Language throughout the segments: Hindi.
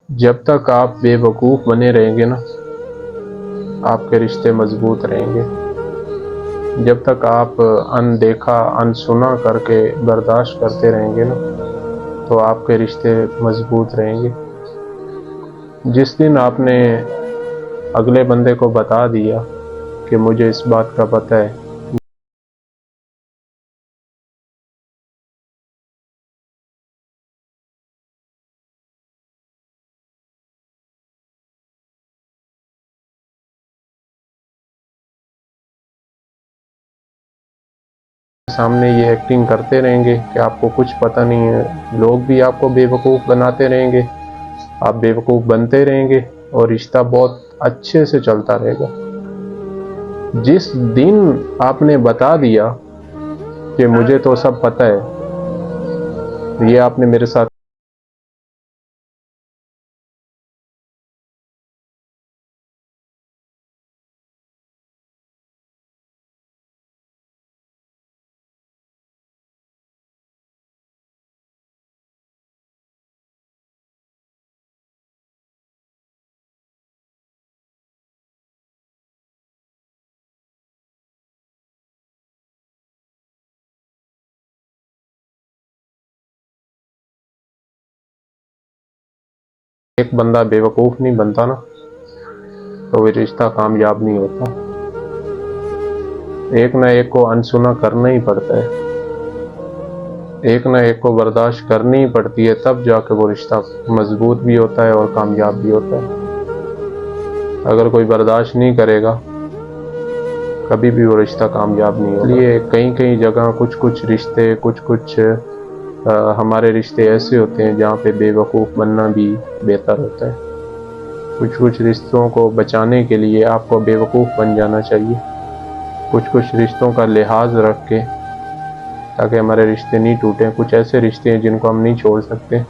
जब तक आप बेवकूफ़ बने रहेंगे ना, आपके रिश्ते मजबूत रहेंगे। जब तक आप अनदेखा अनसुना करके बर्दाश्त करते रहेंगे ना, तो आपके रिश्ते मजबूत रहेंगे। जिस दिन आपने अगले बंदे को बता दिया कि मुझे इस बात का पता है, सामने ये एक्टिंग करते रहेंगे कि आपको कुछ पता नहीं है, लोग भी आपको बेवकूफ़ बनाते रहेंगे, आप बेवकूफ़ बनते रहेंगे और रिश्ता बहुत अच्छे से चलता रहेगा। जिस दिन आपने बता दिया कि मुझे तो सब पता है, ये आपने मेरे साथ एक बंदा बेवकूफ़ नहीं बनता ना, तो वो रिश्ता कामयाब नहीं होता। एक ना एक को अनसुना करना ही पड़ता है, एक ना एक को बर्दाश्त करनी ही पड़ती है, तब जाके वो रिश्ता मजबूत भी होता है और कामयाब भी होता है। अगर कोई बर्दाश्त नहीं करेगा, कभी भी वो रिश्ता कामयाब नहीं होगा। इसलिए कई कई जगह कुछ कुछ रिश्ते, कुछ कुछ हमारे रिश्ते ऐसे होते हैं जहाँ पे बेवकूफ़ बनना भी बेहतर होता है। कुछ कुछ रिश्तों को बचाने के लिए आपको बेवकूफ़ बन जाना चाहिए, कुछ कुछ रिश्तों का लिहाज रख के, ताकि हमारे रिश्ते नहीं टूटें। कुछ ऐसे रिश्ते हैं जिनको हम नहीं छोड़ सकते,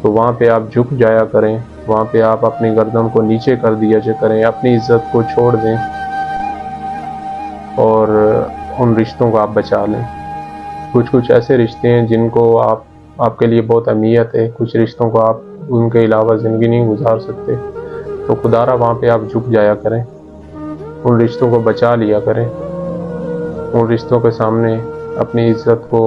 तो वहाँ पे आप झुक जाया करें, वहाँ पे आप अपनी गर्दन को नीचे कर दिया करें, अपनी इज्जत को छोड़ दें और उन रिश्तों को आप बचा लें। कुछ कुछ ऐसे रिश्ते हैं जिनको आपके लिए बहुत अहमियत है, कुछ रिश्तों को आप उनके अलावा ज़िंदगी नहीं गुजार सकते, तो खुदारा वहाँ पे आप झुक जाया करें, उन रिश्तों को बचा लिया करें, उन रिश्तों के सामने अपनी इज्जत को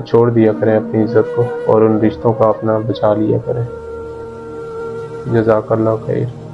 छोड़ दिया करें अपनी इज्जत को, और उन रिश्तों को अपना बचा लिया करें। जज़ाकल्लाह खैर।